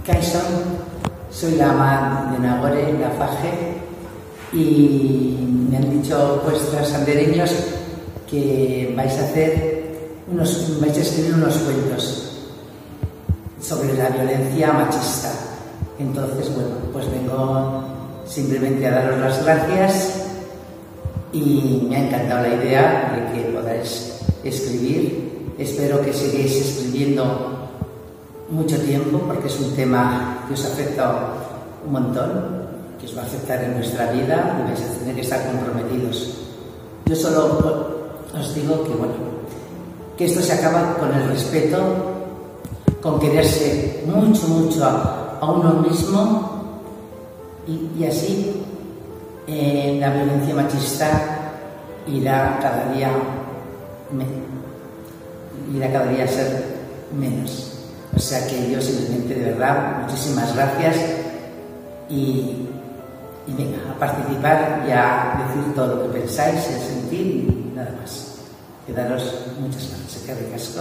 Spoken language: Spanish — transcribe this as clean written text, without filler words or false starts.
Kaixo, soy la ama de Nagore, la Faje, y me han dicho vuestros andereños que vais a escribir unos cuentos sobre la violencia machista. Entonces, bueno, pues vengo simplemente a daros las gracias y me ha encantado la idea de que podáis escribir. Espero que sigáis escribiendo mucho tiempo, porque es un tema que os afecta un montón, que os va a afectar en vuestra vida y vais a tener que estar comprometidos. Yo solo os digo que, bueno, que esto se acaba con el respeto, con quererse mucho a uno mismo y así la violencia machista irá cada día a ser menos. O sea que yo simplemente, de verdad, muchísimas gracias y venga, a participar y a decir todo lo que pensáis y a sentir y nada más. Que daros muchas gracias. Que ricasco.